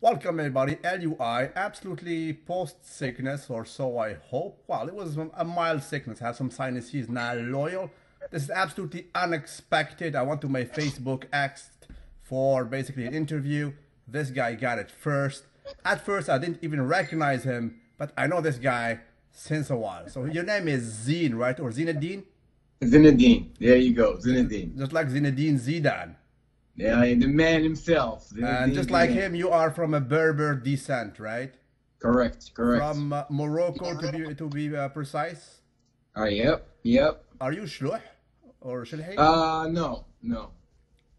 Welcome everybody, LUI, absolutely post-sickness, or so I hope. Well, it was a mild sickness, had some sinuses, not loyal. This is absolutely unexpected. I went to my Facebook, asked for basically an interview. This guy got it first. At first, I didn't even recognize him, but I know this guy since a while. So your name is Zine, right? Or Zinedine? Zinedine. There you go. Zinedine. Just like Zinedine Zidane. Yeah, the man himself. And Zinedine just like Zidane. him, you are from a Berber descent, right? Correct. Correct. From Morocco to be precise. Yep. Are you Shluh or Shilhi? No, no.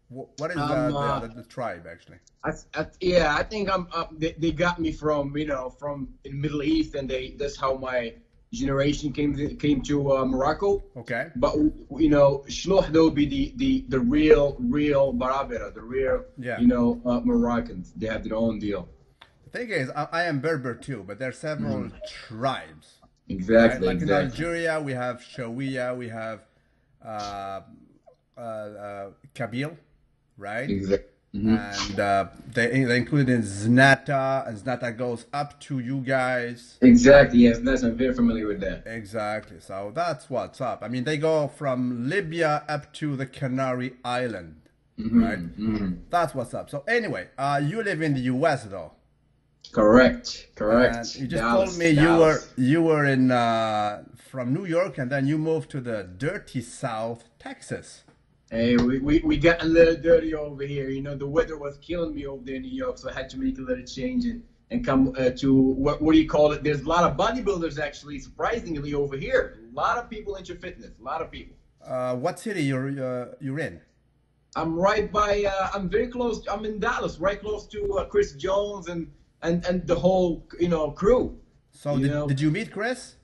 What is Um, uh, the tribe actually? yeah, I think I'm. They got me from from in Middle East, and that's how my generation came to Morocco. Okay. But Shloh though be the real Barabera, the real Yeah. Moroccans. They have their own deal. The thing is, I am Berber too, but there are several tribes, right? Exactly, Like in exactly. Algeria, we have Shawiya, we have uh, Kabil, right? Exactly. And they include in Znata, and Znata goes up to you guys. Exactly. Yes, that's I'm very familiar with that. Exactly. So that's what's up. I mean, they go from Libya up to the Canary Island, right? That's what's up. So anyway, you live in the U.S. though, Correct. and Correct. you just told Dallas. me Dallas. you were in from New York, and then you moved to the dirty South, Texas. Hey, we got a little dirty over here. The weather was killing me over there in New York, so I had to make a little change and come to what do you call it? There's a lot of bodybuilders actually, surprisingly over here. A lot of people into fitness. A lot of people. What city you're in? I'm right by. I'm very close. I'm in Dallas, right close to Chris Jones and the whole crew. So You did know, did you meet Chris?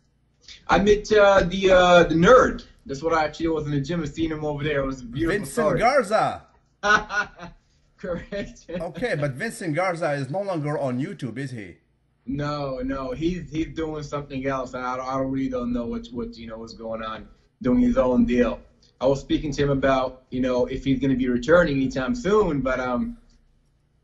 I met the nerd. That's what I actually was in the gym and seen him over there. It was a beautiful Vincent story. Garza. Correct. Okay, but Vincent Garza is no longer on YouTube, is he? No, he's doing something else. I don't really don't know what's going on, doing his own deal. I was speaking to him about if he's going to be returning anytime soon, but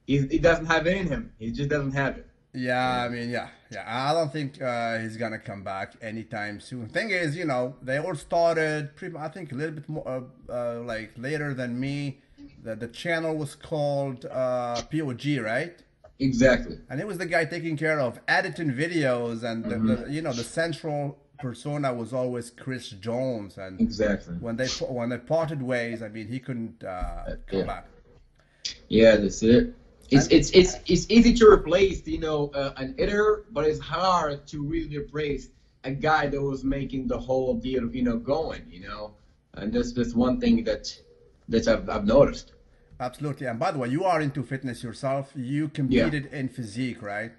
he doesn't have it in him. He just doesn't have it. Yeah, Yeah. I mean, yeah. I don't think he's gonna come back anytime soon. Thing is, they all started pretty, I think, a little bit more like later than me. The channel was called POG, right? Exactly. And it was the guy taking care of editing videos, and the central persona was always Chris Jones. And Exactly. when they parted ways, I mean, he couldn't come Yeah. back. Yeah, that's it. It's And it's it's it's easy to replace, an editor, but it's hard to really replace a guy that was making the whole deal, going. And that's one thing that I've noticed. absolutely. And by the way, you are into fitness yourself. You Yeah, competed in physique, right?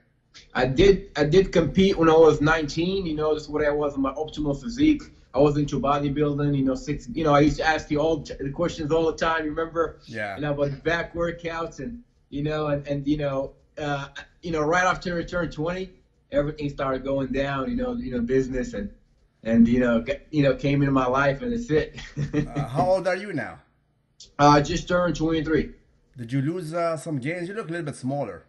I did compete when I was 19. That's what I was in my optimal physique. I was into bodybuilding. Six. I used to ask you all the questions all the time. Remember? Yeah. About back workouts right after I turned 20, everything started going down. Business came into my life, and that's it. How old are you now? I just turned 23. Did you lose some gains? You look a little bit smaller.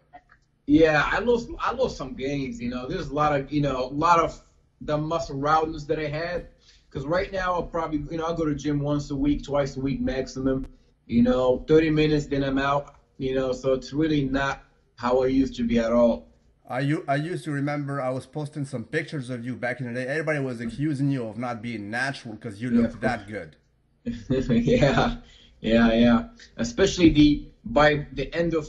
Yeah, I lost some gains. There's a lot of the muscle roundness that I had. Because right now I'll probably I'll go to gym once a week, twice a week maximum. 30 minutes, then I'm out. So it's really not how I used to be at all. I used to remember I was posting some pictures of you back in the day. Everybody was accusing you of not being natural because you Yeah, of looked course. that good. Yeah, yeah. Especially by the end of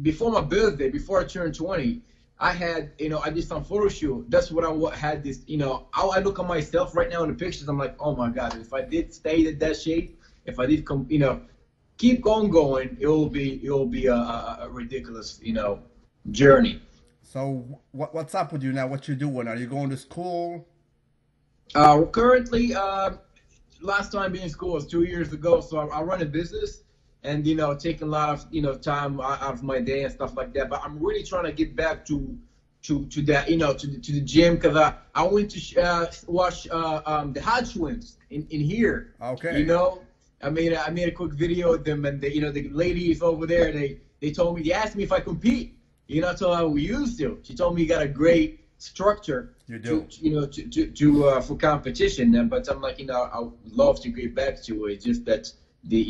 before my birthday, before I turned 20, I did some photo shoot. That's what had this. I look at myself right now in the pictures. I'm like, oh my God, if I did stay in that shape, if I did keep going, it will be a ridiculous journey. So what's up with you now? What you doing? Are you going to school? Currently, last time being in school was 2 years ago, so I run a business and taking a lot of time out of my day and stuff like that. But I'm really trying to get back to that to the gym because I went to watch the Hodge Swims in here. You Okay. know, I made a quick video of them, and the ladies over there, they asked me if I compete. That's how we used to. She told me you got a great structure. You do. For competition. But I'm like, I would love to get back to it. Just that the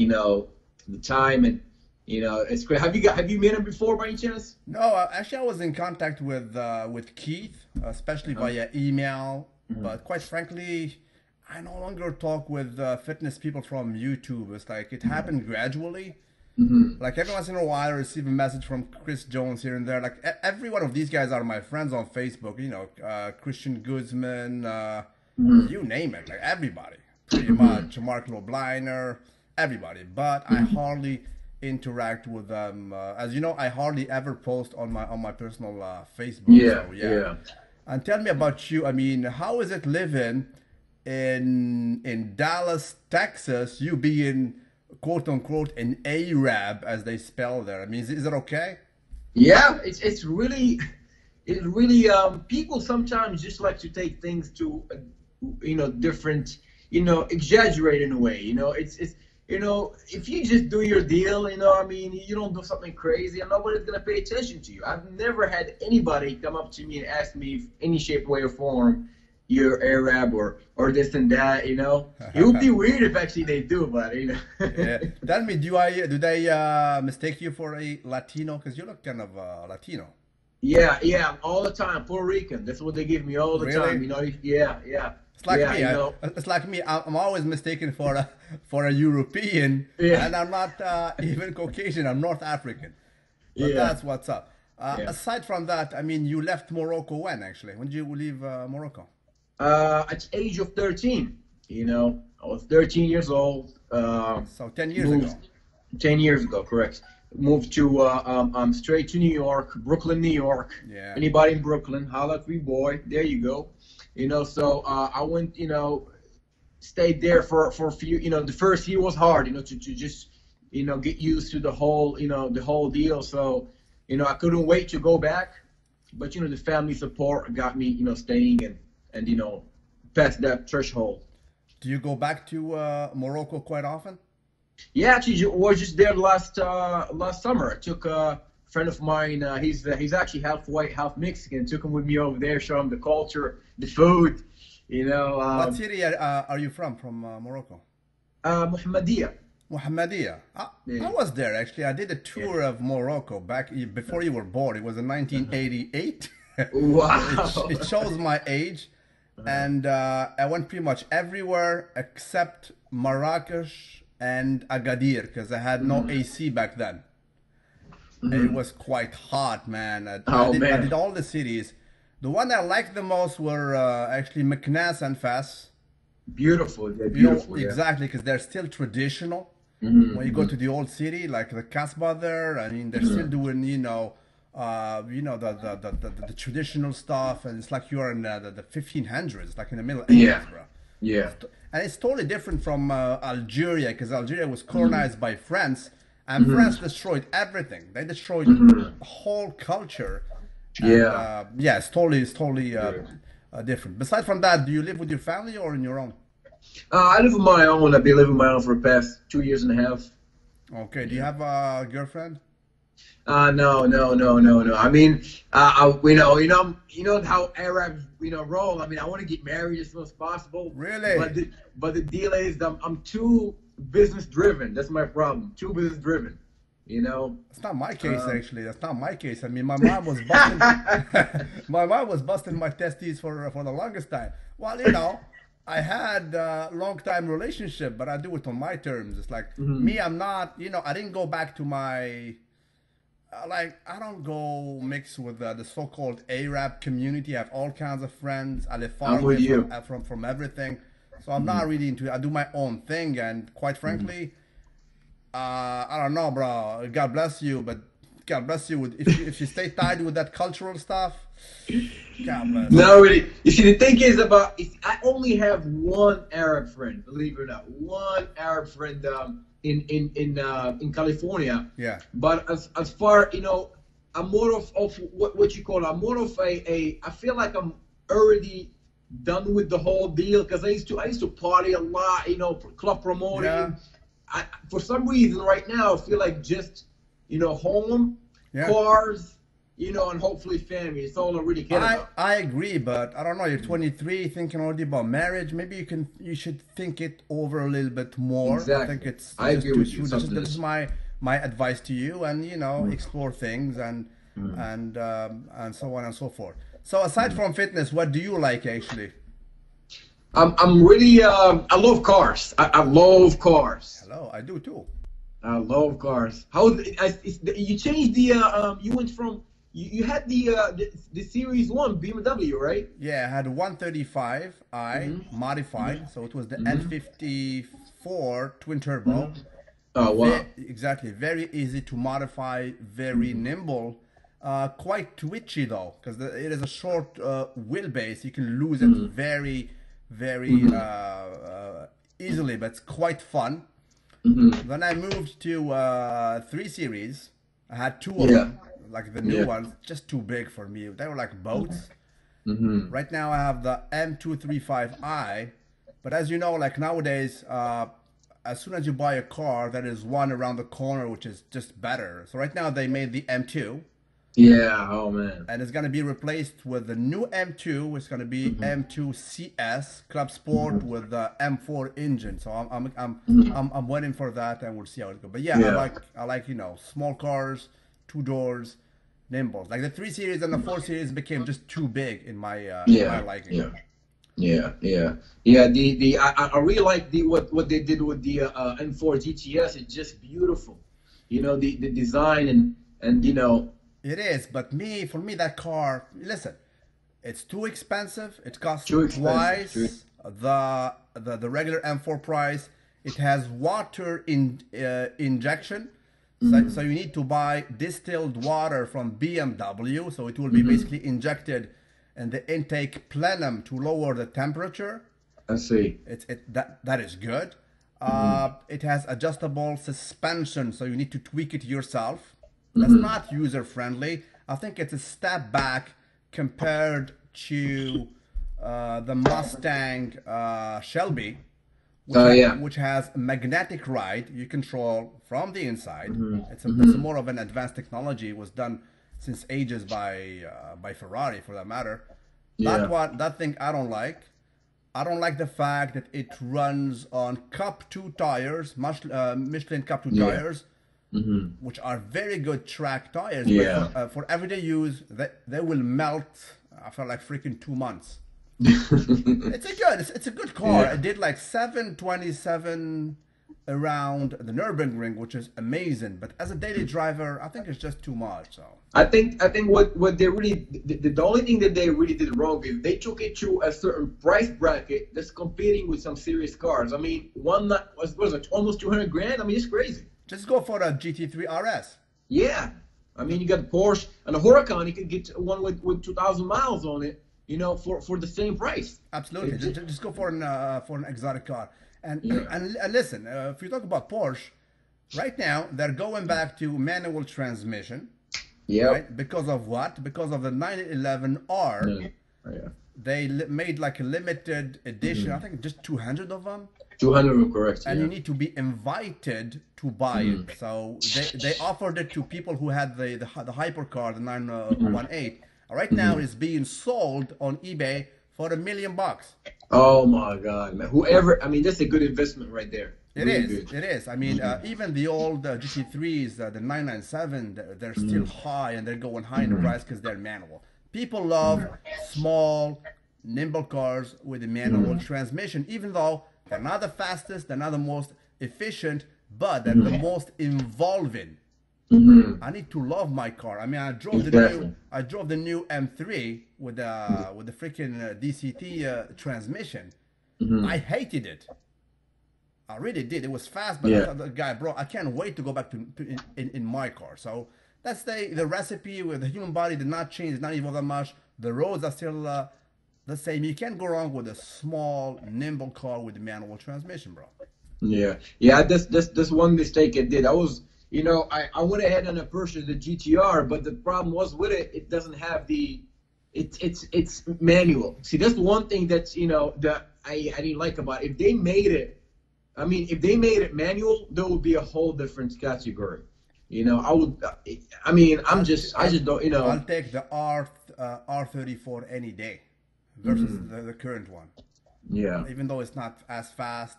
time and it's great. Have you met him before by any chance? No, actually, I was in contact with Keith, especially via email. But quite frankly, I no longer talk with fitness people from YouTube. It's like it happened gradually. Like every once in a while, I receive a message from Chris Jones here and there. Like every one of these guys are my friends on Facebook. Christian Guzman, you name it. Like everybody, pretty much. Mark Lobliner, everybody. But I hardly interact with them. As you know, I hardly ever post on my personal Facebook. Yeah, so, yeah. And tell me about you. I mean, how is it living in Dallas, Texas? You being quote unquote an Arab, as they spell there. I mean, is it okay? Yeah, it's really people sometimes just like to take things to different, exaggerate in a way. It's if you just do your deal, I mean, you don't do something crazy, and nobody's gonna pay attention to you. I've never had anybody come up to me and ask me if any shape, way, or form you're Arab or this and that. It would be weird if actually they do, but Yeah. Tell me, do they mistake you for a Latino? Because you look kind of Latino. Yeah, all the time. Puerto Rican. That's what they give me all the Really? time. Yeah. It's like yeah, me. It's like me. I'm always mistaken for a European, and I'm not even Caucasian. I'm North African. But that's what's up. Aside from that, I mean, you left Morocco when actually? When did you leave Morocco? At the age of 13. I was 13 years old. So 10 years ago. 10 years ago, correct. Moved to straight to New York, Brooklyn, New York. Yeah. Anybody in Brooklyn, holla at me, boy. There you go. So I went, stayed there for a few. The first year was hard, to just, get used to the whole deal. So, I couldn't wait to go back, but the family support got me, staying and past that threshold. Do you go back to Morocco quite often? Yeah, actually, I was just there last summer. I took a friend of mine. He's actually half white, half Mexican. Took him with me over there, show him the culture, the food. What city are you from? From Morocco? Mohammedia. Mohammedia. I was there actually. I did a tour of Morocco back before you were born. It was in 1988. Wow. It shows my age. And I went pretty much everywhere except Marrakesh and Agadir because I had no AC back then. It was quite hot, man. I did all the cities. The one I liked the most were actually Meknes and Fes. Beautiful, they're beautiful. Exactly, because they're still traditional. When you go to the old city, like the Casbah there, I mean, they're still doing, the traditional stuff, and it's like you are in the 1500s, like in the Middle Ages, bro. Yeah. And it's totally different from Algeria, because Algeria was colonized by France, and France destroyed everything. They destroyed the whole culture. And, it's totally different. Besides from that, do you live with your family or on your own? I live on my own. I've been living on my own for the past 2 years and a half. Okay. Do you have a girlfriend? No. I mean, you know how Arabs, roll. I mean, I want to get married as soon as possible. Really? But the deal is, I'm too business driven. That's my problem. Too business driven. It's not my case actually. That's not my case. I mean, my mom was busting. My mom was busting my testes for the longest time. Well, I had a long time relationship, but I do it on my terms. It's like me. I'm not. I didn't go back to my. I don't go mix with the so-called Arab community. I have all kinds of friends. I live far away from everything, so I'm not really into it. I do my own thing, and quite frankly, I don't know, bro. God bless you, but God bless you if you stay tied with that cultural stuff. God bless. No, really. You see, the thing is I only have one Arab friend. Believe it or not, one Arab friend. In California. Yeah. But as far I'm more of what you call. I'm more of I feel like I'm already done with the whole deal because I used to party a lot. Club promoting. Yeah. For some reason right now I feel like just home, Yeah. cars, and hopefully family. It's all I really care about. I agree, but I don't know. You're 23, thinking already about marriage. Maybe you should think it over a little bit more. I think Exactly. it's I just agree too with you. soon. This is my advice to you, and explore things and so on and so forth. So aside from fitness, what do you like actually? I'm really I love cars. I love cars. Hello, I do too. I love cars. You changed you went from you had the Series 1 BMW, right? Yeah, I had 135i modified, so it was the N54 twin turbo. Oh wow. Exactly, very easy to modify, very nimble. Quite twitchy though, because it is a short wheelbase. You can lose it very easily, but it's quite fun. Then I moved to 3 Series. I had 2 of them, like the new ones, just too big for me. They were like boats. Right now I have the M235i, but as you know, like nowadays, as soon as you buy a car, there is one around the corner which is just better. So right now they made the M2. Yeah, oh man. And it's gonna be replaced with the new M2. It's gonna be M2 CS Club Sport with the M4 engine. So I'm waiting for that, and we'll see how it goes. But yeah, I like small cars, 2 doors, nimbles. Like the 3 Series and the 4 Series became just too big in my liking. I really like what they did with the M4 GTS. It's just beautiful. The design and. It is, but for me, that car, listen, it's too expensive. It costs twice the regular M4 price. It has water injection, so you need to buy distilled water from BMW. So it will be basically injected in the intake plenum to lower the temperature. I see. That is good. It has adjustable suspension, so you need to tweak it yourself. That's not user friendly. I think it's a step back compared to the Mustang Shelby, which has magnetic ride. You control from the inside. It's more of an advanced technology. It was done since ages by Ferrari, for that matter. That thing I don't like. I don't like the fact that it runs on Cup 2 tires, Michelin Cup 2 tires. Which are very good track tires, but for everyday use, they will melt after like freaking 2 months. It's a good car. I did like 727 around the Nürburgring, which is amazing. But as a daily driver, I think it's just too much. So I think what they really the only thing that they really did wrong is they took it to a certain price bracket that's competing with some serious cars. I mean, was it almost 200 grand? I mean, it's crazy. Just go for a GT3 RS. Yeah. I mean, you got Porsche and a Huracan. You could get one with 2,000 miles on it, for the same price. Absolutely. Just go for an exotic car. And listen, if you talk about Porsche, right now they're going back to manual transmission. Yeah. Right? Because of what? Because of the 911R. They made like a limited edition. I think just 200 of them. 200, correct. And you need to be invited to buy it. So they offered it to people who had the hypercar, the 918. Right now it's being sold on eBay for $1 million. Oh my God, man! That's a good investment right there. It is. I mean, even the old GT3s, the 997, they're still high, and they're going high in the price because they're manual. People love small, nimble cars with a manual transmission, even though they're not the fastest, they're not the most efficient, but they're the most involving. I need to love my car. I mean, I drove the new M3 with the freaking DCT transmission. I hated it. I really did. It was fast, but I thought the guy, bro, I can't wait to go back to in my car. So that's the recipe with the human body did not change, not evolve that much. The roads are still the same. You can't go wrong with a small, nimble car with a manual transmission, bro. Yeah. That's one mistake I did. I was, I went ahead and I purchased the GTR, but the problem was with it, it doesn't have it's manual. See, that's one thing that's that I didn't like about it. If they made it manual, there would be a whole different category. You know, I would. I mean, I'll I just don't. You I'll know. take the R34 any day versus Mm, the current one. yeah. Even though it's not as fast.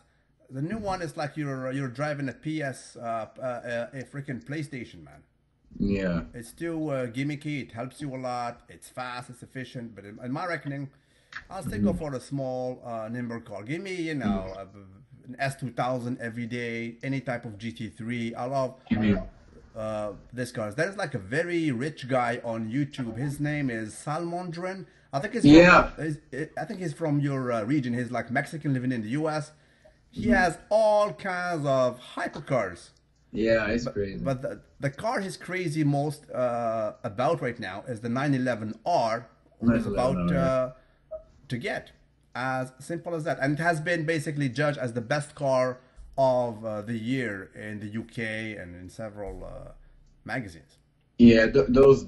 The new one is like you're driving a a freaking PlayStation, man. Yeah. It's still gimmicky. It helps you a lot. It's fast. It's efficient. But in my reckoning, I'll still go Mm, for the small, nimble car. Give me, mm, an S2000 every day. Any type of GT3. I love mm. this car. There's like a very rich guy on YouTube. His name is Salmondren. I think he's from Yeah. I think he's from your region. He's like Mexican living in the U.S. He Mm. has all kinds of hypercars. Yeah, it's But crazy. the car he's crazy most about right now is the 911R, who is 911, about oh, yeah. to get. As simple as that, and it has been basically judged as the best car of the year in the UK and in several magazines. Yeah, those.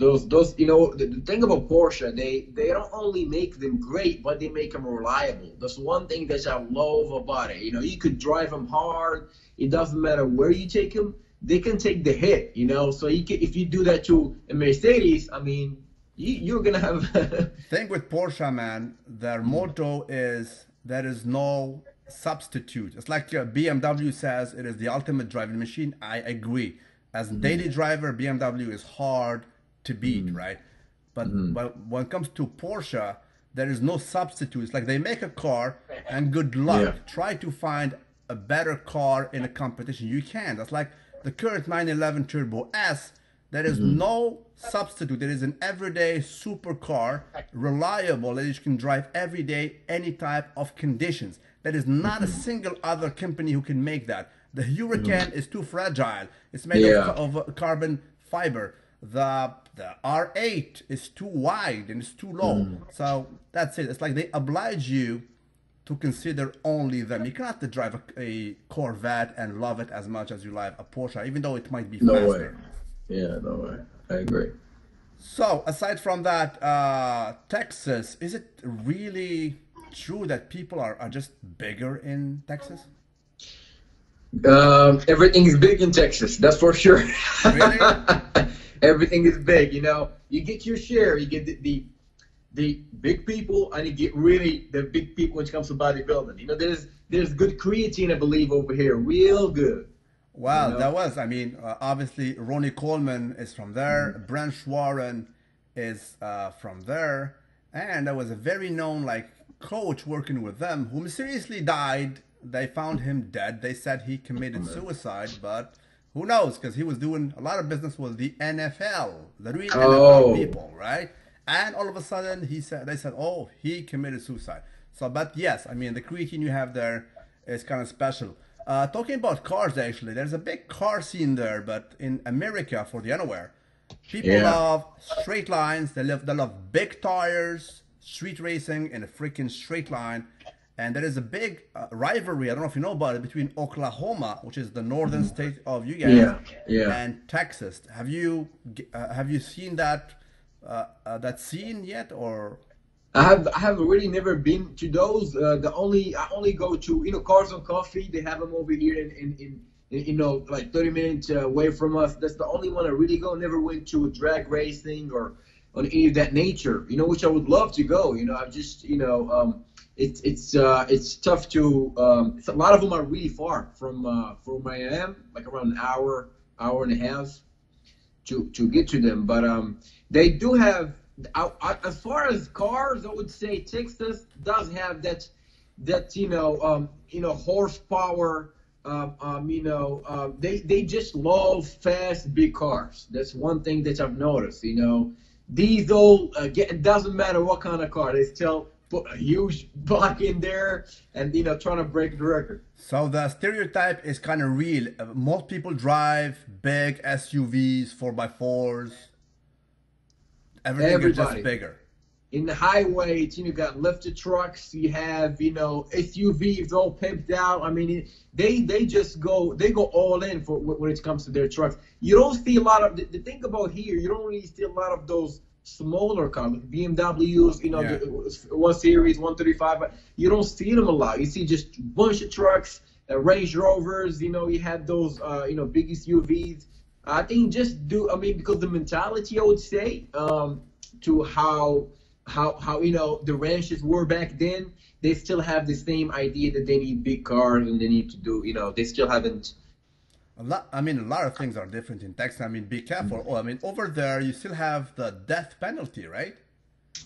You know, the thing about Porsche, they don't only make them great, but they make them reliable. That's one thing that I love about it. You know, you could drive them hard. It doesn't matter where you take them. They can take the hit. You know, so you can, if you do that to a Mercedes, I mean, you're gonna have. Thing with Porsche, man, their motto is there is no substitute. It's like BMW says it is the ultimate driving machine. I agree. As a daily driver, BMW is hard to beat, right? But when it comes to Porsche, there is no substitute. It's like they make a car and good Yeah. luck. Try to find a better car in a competition. You can. That's like the current 911 Turbo S. There is no substitute. It is an everyday supercar, reliable, that you can drive every day, any type of conditions. There is not a single other company who can make that. The Hurricane is too fragile. It's made Yeah. of carbon fiber. The R8 is too wide and it's too low. So that's it. It's like they oblige you to consider only them. You cannot drive a Corvette and love it as much as you love a Porsche, even though it might be No way. faster. Yeah, no way. I agree. So, aside from that, Texas, is it really true that people are just bigger in Texas? Everything is big in Texas, that's for sure. Really? Everything is big, you know. You get your share. You get the big people, and you get really the big people when it comes to bodybuilding. You know, there's good creatine, I believe, over here, real good. You Well, know. obviously, Ronnie Coleman is from there. Branch Warren is from there. And there was a very known, like, coach working with them who mysteriously died. They found him dead. They said he committed suicide, but who knows? Because he was doing a lot of business with the NFL, the real NFL Oh, people, right? And all of a sudden, they said, oh, he committed suicide. So, but yes, I mean, the creatine you have there is kind of special. Talking about cars, actually, there's a big car scene there, but in America, for the unaware, people yeah. love straight lines. They love big tires, street racing in a freaking straight line. And there is a big rivalry, I don't know if you know about it, between Oklahoma, which is the northern state of you guys, Yeah, yeah. and Texas. Have you seen that scene yet, or? I have really never been to those. I only go to, you know, Cars on Coffee. They have them over here in you know, like 30 minutes away from us. That's the only one I really go. Never went to drag racing or on any of that nature. You know, which I would love to go. You know, I've just, you know, it's tough to. A lot of them are really far from where I am, like around an hour and a half to get to them. But they do have. As far as cars, I would say Texas does have that you know, horsepower. They just love fast big cars. That's one thing that I've noticed. You know, diesel. It doesn't matter what kind of car. They still put a huge block in there and, you know, trying to break the record. So the stereotype is kind of real. Most people drive big SUVs, 4x4s. Everything is just Everybody. bigger. In the highways, you know, you got lifted trucks, you have, you know, SUVs all pimped out. I mean, they just go all in for when it comes to their trucks. You don't see a lot of the thing about here. You don't really see a lot of those smaller cars, like BMWs, you know, Yeah. the 1 Series, 135. But you don't see them a lot. You see just a bunch of trucks, Range Rovers. You know, you have those, you know, big SUVs. I think just do. I mean, because the mentality, I would say, to how the ranches were back then. They still have the same idea that they need big cars and they need to do. They still haven't. A lot of things are different in Texas. I mean, be careful. Oh, I mean, over there you still have the death penalty, right?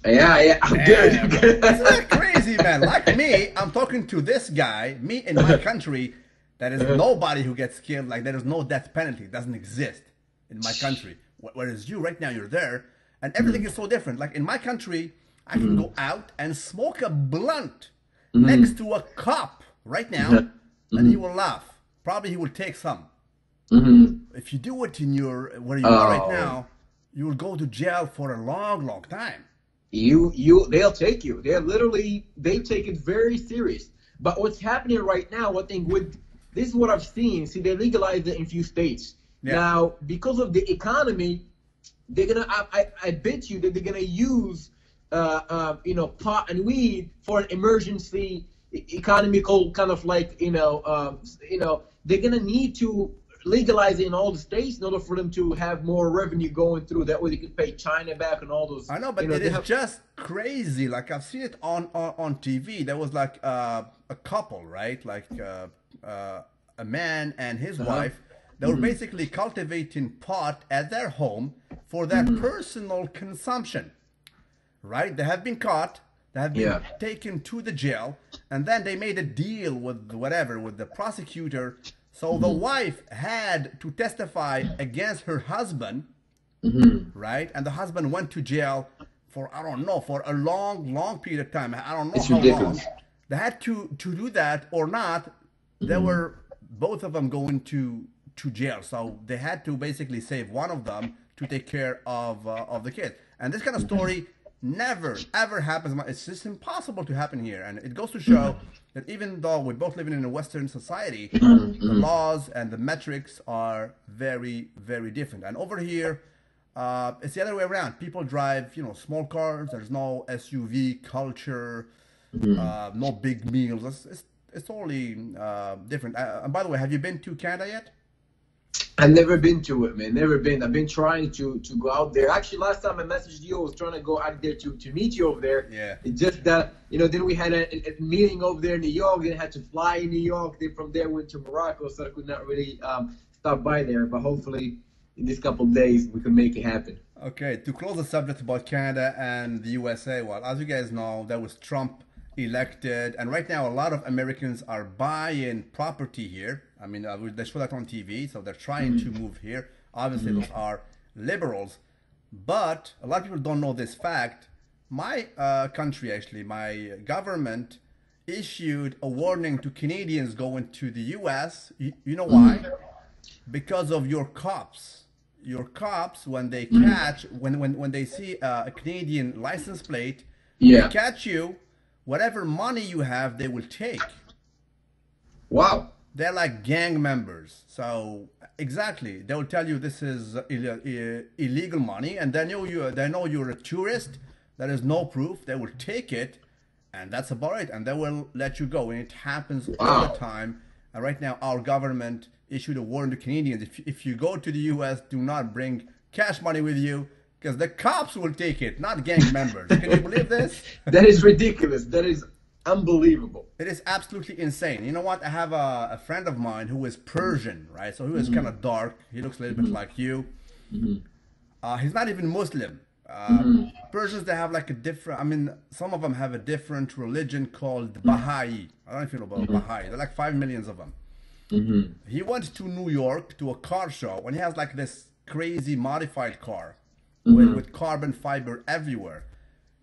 Yeah, I'm good. Isn't that crazy, man? Like me, I'm talking to this guy. Me in my country, there is nobody who gets killed. Like there is no death penalty. It doesn't exist in my country. Whereas you, right now, you're there, and everything is so different. Like in my country, I can go out and smoke a blunt next to a cop right now, and he will laugh. Probably he will take some. If you do it in where you are right now, you will go to jail for a long, long time. They'll take you. They take it very serious. But what's happening right now, I think this is what I've seen. See, they legalized it in a few states. Yeah. Now, because of the economy, they're gonna. I bet you that they're gonna use pot and weed for an emergency economical kind of like they're gonna need to legalize it in all the states in order for them to have more revenue going through. That way they could pay China back and all those. I know, but it is just crazy. Like I've seen it on TV. There was like a couple, right? Like a man and his wife. They were basically cultivating pot at their home for their personal consumption, right? They have been caught. They have been taken to the jail, and then they made a deal with the prosecutor. So the wife had to testify against her husband, right? And the husband went to jail for, I don't know, for a long, long period of time. I don't know how long. They had to do that or not. They were, both of them going to jail. So they had to basically save one of them to take care of the kid. And this kind of story never, ever happens. It's just impossible to happen here. And it goes to show that even though we're both living in a Western society, the laws and the metrics are very, very different. And over here, it's the other way around. People drive, small cars. There's no SUV culture, no big meals. It's totally different. And by the way, have you been to Canada yet? I've never been to it, man. Never been. I've been trying to go out there. Actually, last time I messaged you, I was trying to go out there to meet you over there. Yeah. It's just that, then we had a meeting over there in New York. Then I had to fly in New York. Then from there went to Morocco, so I could not really stop by there. But hopefully, in this couple of days, we can make it happen. Okay. To close the subject about Canada and the USA, well, as you guys know, there was Trump elected, and right now a lot of Americans are buying property here. I mean, they show that on TV, so they're trying to move here. Obviously, those are liberals, but a lot of people don't know this fact. My country, actually, my government issued a warning to Canadians going to the US. You know why? Because of your cops. Your cops, when they catch, when they see a Canadian license plate, they catch you. Whatever money you have, they will take. Wow. They're like gang members. So exactly, they will tell you this is illegal money, and they know you're a tourist. There is no proof. They will take it, and that's about it. And they will let you go. And it happens all the time. And right now, our government issued a warning to Canadians: if you go to the U.S., do not bring cash money with you, because the cops will take it, not gang members. Can you believe this? That is ridiculous. That is unbelievable. It is absolutely insane. You know what? I have a friend of mine who is Persian, right? So he is kind of dark. He looks a little bit like you. He's not even Muslim. Persians, they have like a different, some of them have a different religion called Baha'i. I don't know if you know about Baha'i. There are like 5 million of them. He went to New York to a car show, and he has like this crazy modified car. With carbon fiber everywhere.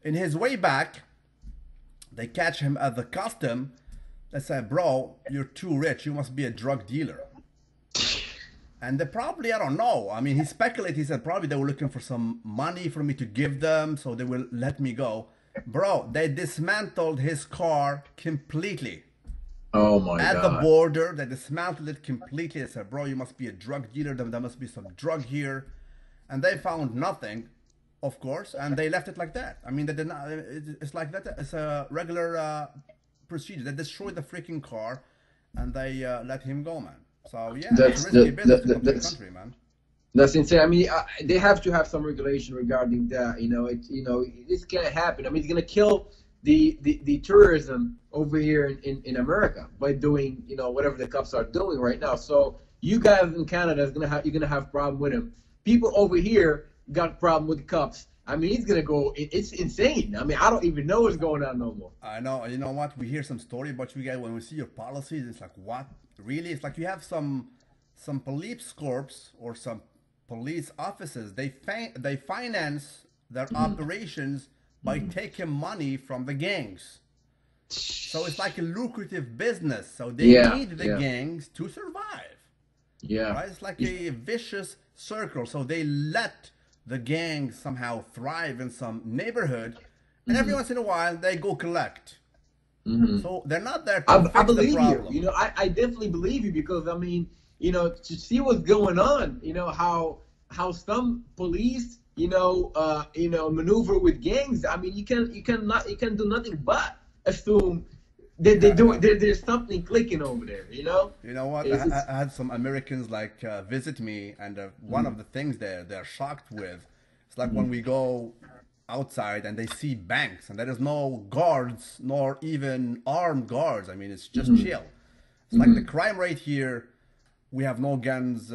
In his way back, they catch him at the custom. They say, bro, you're too rich. You must be a drug dealer. And they probably, I don't know. I mean, he speculated. He said probably they were looking for some money for me to give them, so they will let me go. Bro, they dismantled his car completely. Oh my God. At the border, they dismantled it completely. They said, bro, you must be a drug dealer. There must be some drug here. And they found nothing, of course, and they left it like that. I mean, they did not. It's like that. It's a regular procedure. They destroyed the freaking car, and they let him go, man. So yeah, it's a risky business to come to the country, man. That's insane. I mean, they have to have some regulation regarding that. This can't happen. I mean, it's gonna kill the tourism over here in America by doing whatever the cops are doing right now. So you guys in Canada you're gonna have problem with him. People over here got problem with the cops. I mean, he's gonna go. It's insane. I mean, I don't even know what's going on no more. I know. You know what? We hear some story about you guys when we see your policies. It's like, what? Really? It's like you have some police corps or some police offices. They finance their operations by taking money from the gangs. So it's like a lucrative business. So they need the gangs to survive. Yeah. Right? It's like a vicious circle. So they let the gangs somehow thrive in some neighborhood, and every once in a while they go collect. So they're not there to fix the problem. You. I definitely believe you, because I mean, to see what's going on, how some police, maneuver with gangs. I mean, you can do nothing but assume that there's something clicking over there. You know what? I had some Americans visit me, and one of the things they're shocked with, it's like when we go outside and they see banks and there is no guards nor even armed guards. I mean, it's just chill. It's like the crime rate here. We have no guns,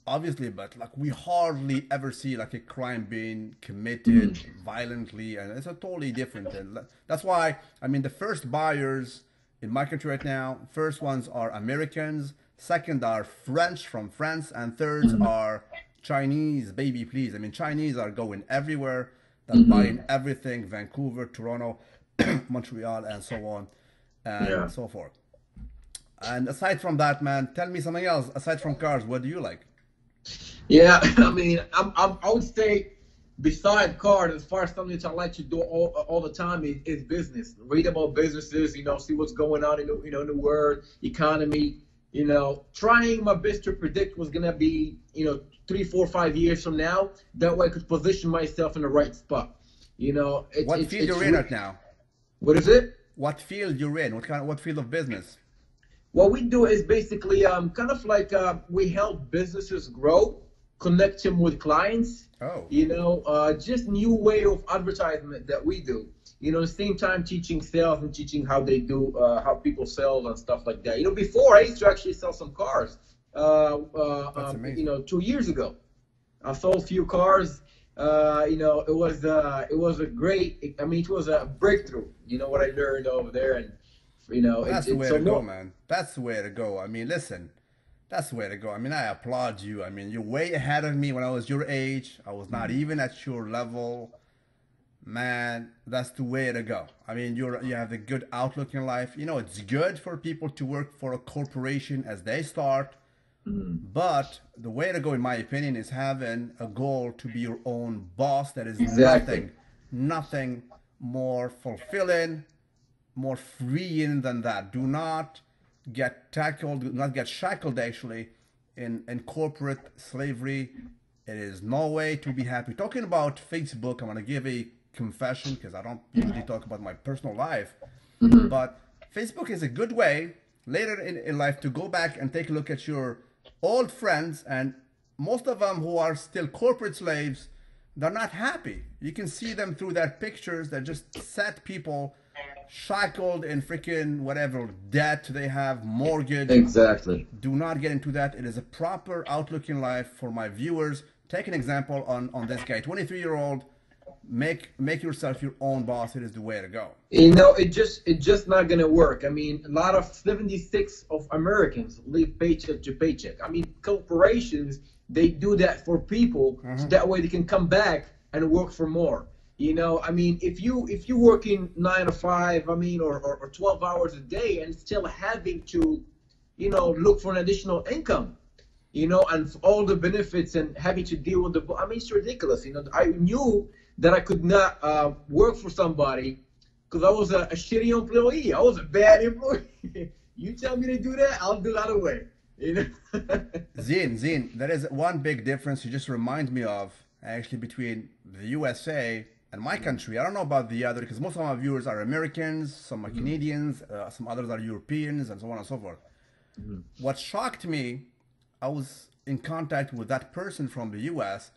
obviously, but like we hardly ever see like a crime being committed violently, and it's a totally different. And that's why, I mean, the first buyers in my country right now, first ones are Americans, second are French from France, and thirds are Chinese. Baby, please. I mean, Chinese are going everywhere. They're buying everything: Vancouver, Toronto, Montreal, and so on and so forth. And aside from that, man, tell me something else. Aside from cars, what do you like? Yeah, I mean, I would say, beside cars, as far as something that I like to do all the time is business. Read about businesses, see what's going on in the world, economy. Trying my best to predict what's gonna be, 3, 4, 5 years from now. That way, I could position myself in the right spot. What field you're in right now? What is it? What field you're in? What field of business? What we do is basically kind of like we help businesses grow, connect them with clients. Oh. Just new way of advertisement that we do. At the same time teaching sales and teaching how they do, how people sell and stuff like that. Before I used to actually sell some cars. That's amazing. 2 years ago, I sold a few cars. It was a great. I mean, it was a breakthrough. What I learned over there, and that's the way to go, man. That's the way to go. I mean, listen, that's the way to go. I mean, I applaud you. I mean, you're way ahead of me. When I was your age, I was not even at your level. Man, that's the way to go. I mean, you have a good outlook in life. It's good for people to work for a corporation as they start. But the way to go, in my opinion, is having a goal to be your own boss. That is nothing more fulfilling, more freeing than that. Do not get shackled actually in corporate slavery. It is no way to be happy. Talking about Facebook, I'm going to give a confession because I don't usually talk about my personal life. But Facebook is a good way later in life to go back and take a look at your old friends, and most of them who are still corporate slaves, they're not happy. You can see them through their pictures. They're just sad people, shackled in freaking whatever debt they have, mortgage. Exactly. Do not get into that. It is a proper outlook in life for my viewers. Take an example on this guy, 23-year-old. Make yourself your own boss. It is the way to go. It's just not gonna work. I mean, a lot of 76 of Americans live paycheck to paycheck. I mean, corporations, they do that for people, so that way they can come back and work for more. I mean, if you working 9 to 5, I mean, or 12 hours a day, and still having to, look for an additional income, and all the benefits and having to deal with I mean, it's ridiculous. I knew that I could not work for somebody because I was a shitty employee. I was a bad employee. You tell me to do that, I'll do that away. Zin, there is one big difference you just remind me of, actually, between the USA and my country. I don't know about the other, because most of my viewers are Americans, some are Canadians, some others are Europeans, and so on and so forth. What shocked me, I was in contact with that person from the US,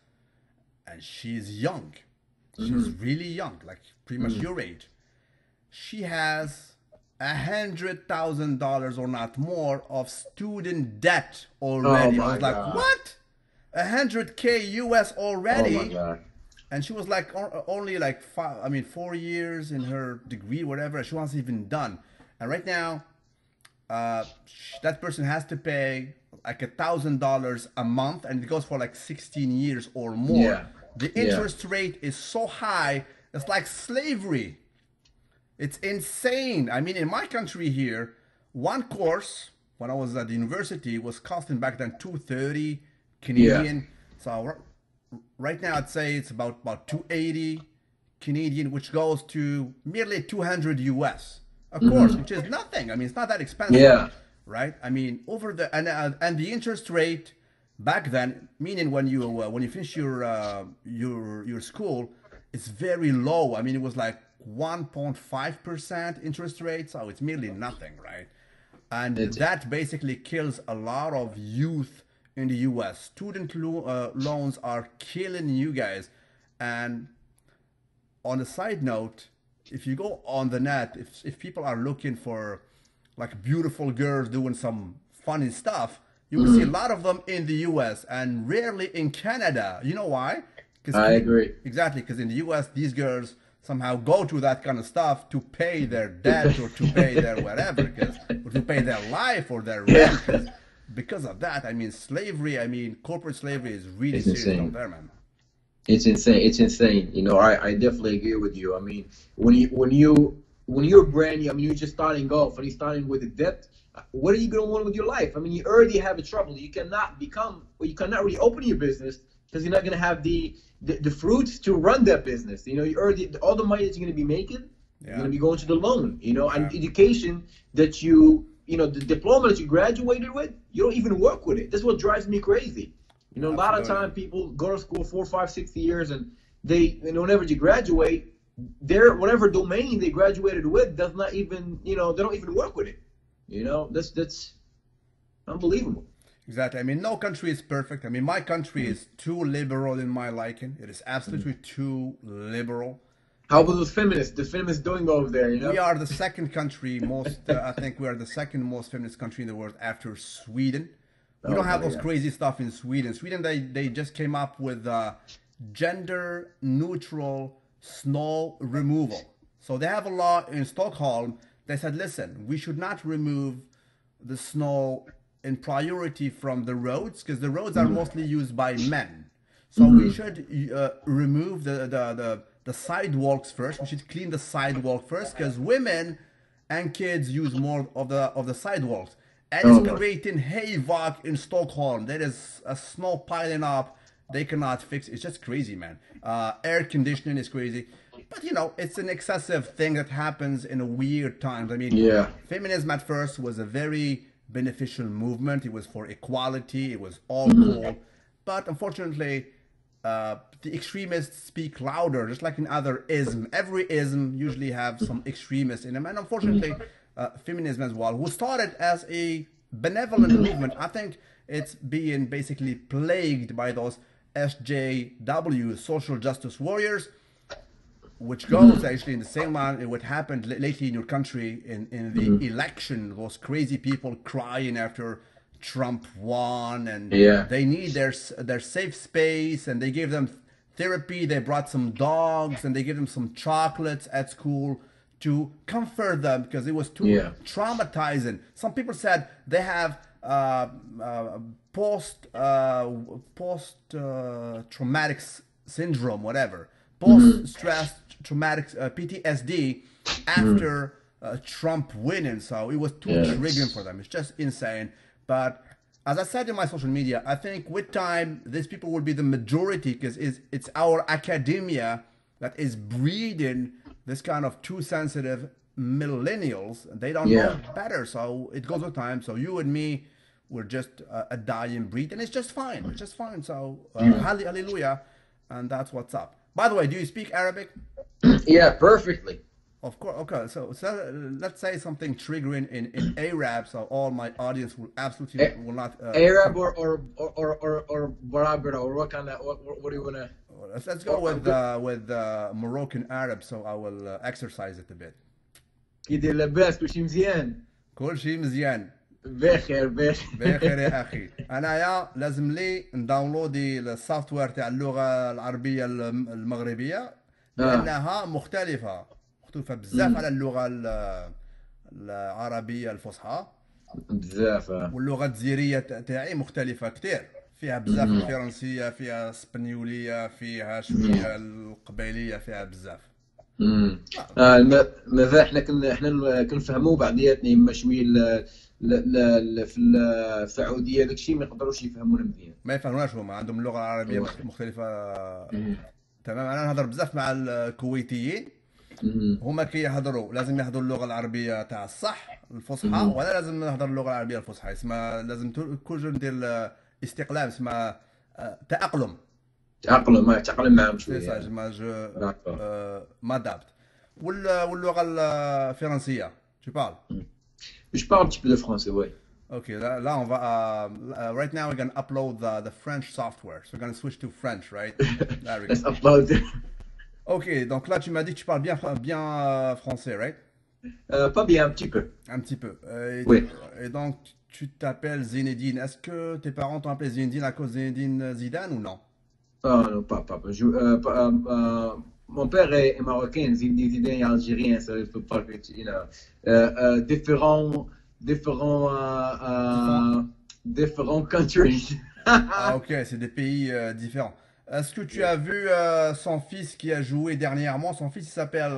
and she's young. She's really young, like pretty much your age. She has $100,000 or not more of student debt Oh already. I my was like, God. what? 100K US Oh my already? God. And she was like only like 4 years in her degree, whatever. She wasn't even done. And right now, that person has to pay like $1,000 a month, and it goes for like 16 years or more. Yeah. The Yeah. interest rate is so high, it's like slavery. It's insane. I mean, in my country here, one course when I was at the university was costing back then 230 Yeah. Canadian. So right now I'd say it's about 280 Canadian, which goes to merely 200 US. Of course, which is nothing. I mean, it's not that expensive, Yeah. right? I mean, over the and the interest rate back then, meaning when you finish your school, it's very low. I mean, it was like 1.5% interest rate, so it's merely nothing, right? And It's that basically kills a lot of youth in the US. Student loans are killing you guys. And on a side note, if you go on the net, if people are looking for like beautiful girls doing some funny stuff, you will see a lot of them in the US and rarely in Canada. You know why? Because I agree. exactly, because in the US, these girls somehow go to that kind of stuff to pay their debt or to pay their whatever, or to pay their life or their rent. Because of that, I mean, slavery, I mean, corporate slavery is really It's serious insane. down there, man. It's insane. It's insane. You know, I definitely agree with you. I mean, when you're brand new, I mean, you're just starting off and you're starting with a debt. What are you going to want with your life? I mean, you already have a trouble. You cannot become, or you cannot really open your business because you're not going to have the fruits to run that business. You know, you already all the money that you're going to be making, you're going to be going to the loan. You know, and education that you know, the diploma that you graduated with, you don't even work with it. That's what drives me crazy. You know, a lot of time people go to school 4, 5, 6 years, and they, you know, whenever you graduate, their whatever domain they graduated with does not even, you know, they don't even work with it. You know, that's unbelievable. Exactly. I mean, no country is perfect. I mean, my country is too liberal in my liking. It is absolutely too liberal. How about those feminists? The feminists doing over there, you know? We are the second country most, I think we are the second most feminist country in the world after Sweden. We don't have those crazy stuff in Sweden. Sweden, they just came up with gender neutral snow removal. So they have a law in Stockholm. They said, listen, we should not remove the snow in priority from the roads because the roads are mostly used by men. So we should remove the sidewalks first. We should clean the sidewalk first because women and kids use more of the sidewalks. And it's creating havoc in Stockholm. There is a snow piling up. They cannot fix it. It's just crazy, man. Air conditioning is crazy. But, you know, it's an excessive thing that happens in a weird times. I mean, feminism at first was a very beneficial movement. It was for equality. It was all cool. But unfortunately, the extremists speak louder, just like in other ism. Every ism usually have some extremists in them. And unfortunately, feminism as well, who started as a benevolent movement, I think it's being basically plagued by those SJW, social justice warriors, which goes actually in the same line in what happened lately in your country in the election. Those crazy people crying after Trump won, and they need their safe space, and they gave them therapy. They brought some dogs, and they gave them some chocolates at school to comfort them because it was too traumatizing. Some people said they have post traumatic syndrome, whatever, post stress traumatic PTSD after Trump winning. So it was too triggering for them. It's just insane. But as I said in my social media, I think with time these people will be the majority because it's our academia that is breeding this kind of too sensitive millennials. They don't know better, so it goes with time. So you and me, we're just a dying breed, and it's just fine. It's just fine. So hallelujah, and that's what's up. By the way, do you speak Arabic? Yeah, perfectly. Of course. Okay. So let's say something triggering in Arab, so all my audience will absolutely will not. Arab or Barabara, or what kind of what do you wanna? Let's go with Moroccan Arab. So I will exercise it a bit. كي داير لاباس كلشي مزيان؟ كل شيء مزيان. بخير بخير. بخير يا اخي. انايا لازم لي نداونلودي السوفت وير تاع اللغه العربيه المغربيه لانها مختلفه بزاف على اللغه العربيه الفصحى. بزاف. واللغه الجزائريه تاعي مختلفه كتير، فيها بزاف الفرنسيه، فيها اسبانيوليه، فيها شويه القبيليه، فيها بزاف. ماذا احنا كنفهموا بعضياتنا يما شويه في السعوديه داكشي ما يقدروش يفهمونا مزيان. ما يفهموناش، هما عندهم اللغه العربيه مختلفه تمام. انا نهضر بزاف مع الكويتيين، هما كي يهضروا لازم يهضروا اللغه العربيه تاع الصح الفصحى، ولا لازم نهضر اللغه العربيه الفصحى. اسمها لازم كل جور ندير استقلال، اسمها تاقلم. تأقلم معهم شويه. سي سا جو مادابت. واللغه الفرنسيه tu parles. Je parle un petit peu de français, oui. Ok, là on va. Right now we're gonna upload the French software, so we're gonna switch to French, right? There we go. Let's upload. Ok, donc là tu m'as dit que tu parles bien français, right? Pas bien, un petit peu. Un petit peu. Oui. Et donc tu t'appelles Zinedine. Est-ce que tes parents t'ont appelé Zinedine à cause de Zinedine Zidane ou non? Non, pas. Mon père est marocain, Zinedine est algérien, ça il faut pas que you know. Différents countries. Ah ok, c'est des pays différents. Est-ce que tu as vu son fils qui a joué dernièrement? Son fils il s'appelle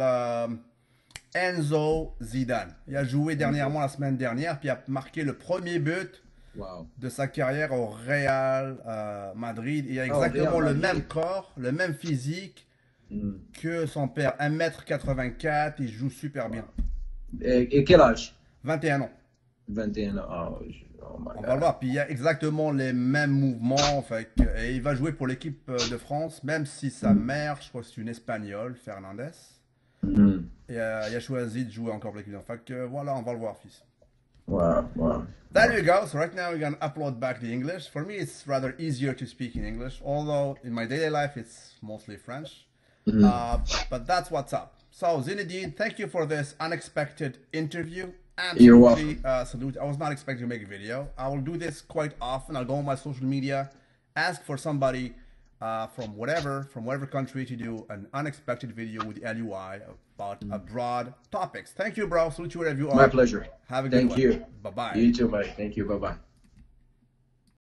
Enzo Zidane. Il a joué dernièrement la semaine dernière, puis il a marqué le premier but de sa carrière au Real Madrid. Il a exactement le même corps, le même physique que son père. 1m84, il joue super bien. Et quel âge? 21 ans. 21 ans. On va le voir. Puis il y a exactement les mêmes mouvements. Et il va jouer pour l'équipe de France, même si sa mère, je crois que c'est une Espagnole, Fernandez. Et il a choisi de jouer encore pour l'équipe. Voilà, on va le voir, fils. Wow. There you go. So right now we're gonna upload back the English. For me, it's rather easier to speak in English, although in my daily life it's mostly French. But that's what's up. So Zinedine, thank you for this unexpected interview. You're welcome. Salute. I was not expecting to make a video. I will do this quite often. I'll go on my social media, ask for somebody from whatever country to do an unexpected video with LUI about abroad topics. Thank you, bro. Salute you wherever you are. My pleasure. Have a good one. Thank you. Bye-bye. You too, buddy. Thank you. Bye-bye.